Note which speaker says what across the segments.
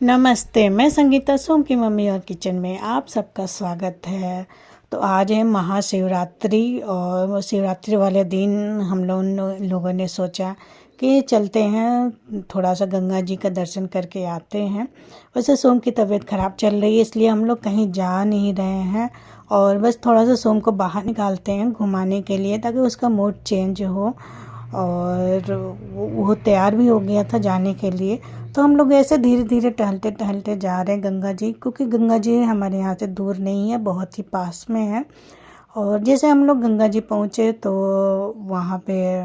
Speaker 1: नमस्ते, मैं संगीता सोम की मम्मी और किचन में आप सबका स्वागत है। तो आज है महाशिवरात्रि और वो शिवरात्रि वाले दिन हम लोगों ने सोचा कि चलते हैं, थोड़ा सा गंगा जी का दर्शन करके आते हैं। वैसे सोम की तबीयत ख़राब चल रही है, इसलिए हम लोग कहीं जा नहीं रहे हैं और बस थोड़ा सा सोम को बाहर निकालते हैं घुमाने के लिए, ताकि उसका मूड चेंज हो। और वो तैयार भी हो गया था जाने के लिए। तो हम लोग ऐसे धीरे धीरे टहलते टहलते जा रहे हैं गंगा जी, क्योंकि गंगा जी हमारे यहाँ से दूर नहीं है, बहुत ही पास में है। और जैसे हम लोग गंगा जी पहुँचे तो वहाँ पे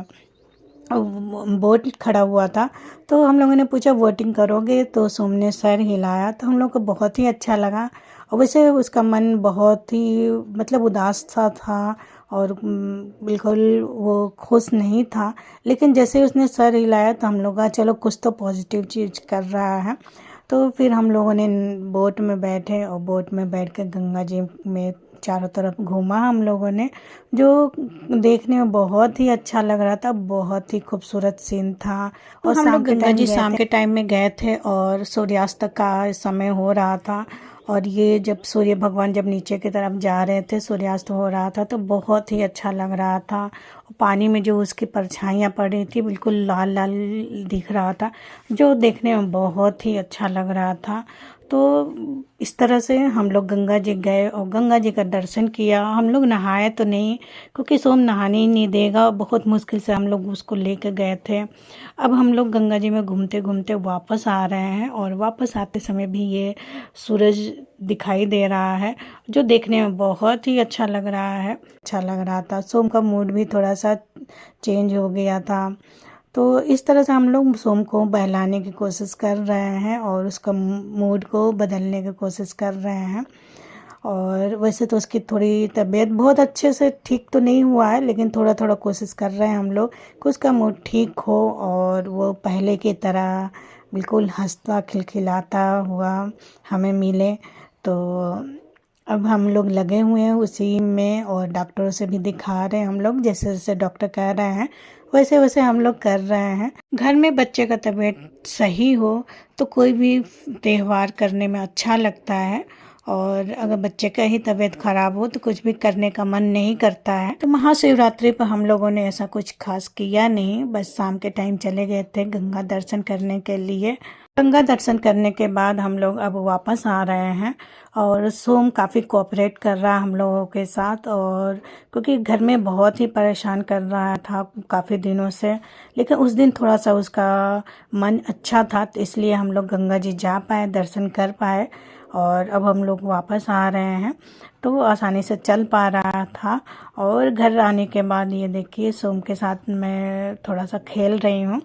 Speaker 1: बोट खड़ा हुआ था। तो हम लोगों ने पूछा वोटिंग करोगे, तो सोम ने सर हिलाया, तो हम लोग को बहुत ही अच्छा लगा। और वैसे उसका मन बहुत ही मतलब उदास सा था और बिल्कुल वो खुश नहीं था। लेकिन जैसे ही उसने सर हिलाया तो हम लोग का चलो कुछ तो पॉजिटिव चीज़ कर रहा है। तो फिर हम लोगों ने बोट में बैठे और बोट में बैठ कर गंगा जी में चारों तरफ घूमा हम लोगों ने, जो देखने में बहुत ही अच्छा लग रहा था, बहुत ही खूबसूरत सीन था। और हम लोग गंगा जी शाम के टाइम में गए थे और सूर्यास्त का समय हो रहा था। और ये जब सूर्य भगवान जब नीचे की तरफ जा रहे थे, सूर्यास्त हो रहा था, तो बहुत ही अच्छा लग रहा था। पानी में जो उसकी परछाइयाँ पड़ रही थी बिल्कुल लाल लाल दिख रहा था, जो देखने में बहुत ही अच्छा लग रहा था। तो इस तरह से हम लोग गंगा जी गए और गंगा जी का दर्शन किया। हम लोग नहाए तो नहीं, क्योंकि सोम नहाने ही नहीं देगा, बहुत मुश्किल से हम लोग उसको लेके गए थे। अब हम लोग गंगा जी में घूमते घूमते वापस आ रहे हैं और वापस आते समय भी ये सूरज दिखाई दे रहा है, जो देखने में बहुत ही अच्छा लग रहा है। अच्छा लग रहा था, सोम का मूड भी थोड़ा सा चेंज हो गया था। तो इस तरह से हम लोग सोम को बहलाने की कोशिश कर रहे हैं और उसका मूड को बदलने की कोशिश कर रहे हैं। और वैसे तो उसकी थोड़ी तबीयत बहुत अच्छे से ठीक तो नहीं हुआ है, लेकिन थोड़ा थोड़ा कोशिश कर रहे हैं हम लोग कि उसका मूड ठीक हो और वो पहले की तरह बिल्कुल हंसता खिलखिलाता हुआ हमें मिले। तो अब हम लोग लगे हुए हैं उसी में और डॉक्टरों से भी दिखा रहे हैं हम लोग, जैसे जैसे डॉक्टर कह रहे हैं वैसे वैसे हम लोग कर रहे हैं। घर में बच्चे का तबीयत सही हो तो कोई भी त्यौहार करने में अच्छा लगता है, और अगर बच्चे का ही तबीयत खराब हो तो कुछ भी करने का मन नहीं करता है। तो महाशिवरात्रि पर हम लोगों ने ऐसा कुछ खास किया नहीं, बस शाम के टाइम चले गए थे गंगा दर्शन करने के लिए। गंगा दर्शन करने के बाद हम लोग अब वापस आ रहे हैं और सोम काफ़ी कोऑपरेट कर रहा है हम लोगों के साथ, और क्योंकि घर में बहुत ही परेशान कर रहा था काफ़ी दिनों से। लेकिन उस दिन थोड़ा सा उसका मन अच्छा था, तो इसलिए हम लोग गंगा जी जा पाए, दर्शन कर पाए। और अब हम लोग वापस आ रहे हैं तो आसानी से चल पा रहा था। और घर आने के बाद ये देखिए सोम के साथ मैं थोड़ा सा खेल रही हूँ।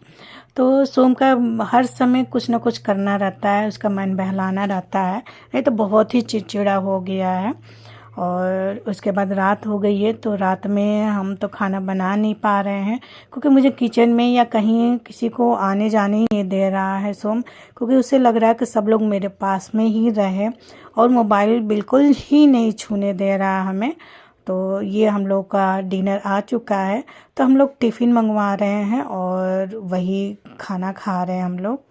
Speaker 1: तो सोम का हर समय कुछ ना कुछ करना रहता है, उसका मन बहलाना रहता है, नहीं तो बहुत ही चिड़चिड़ा हो गया है। और उसके बाद रात हो गई है, तो रात में हम तो खाना बना नहीं पा रहे हैं, क्योंकि मुझे किचन में या कहीं किसी को आने जाने ही नहीं दे रहा है सोम, क्योंकि उसे लग रहा है कि सब लोग मेरे पास में ही रहे और मोबाइल बिल्कुल ही नहीं छूने दे रहा हमें। तो ये हम लोग का डिनर आ चुका है, तो हम लोग टिफ़िन मंगवा रहे हैं और वही खाना खा रहे हैं हम लोग।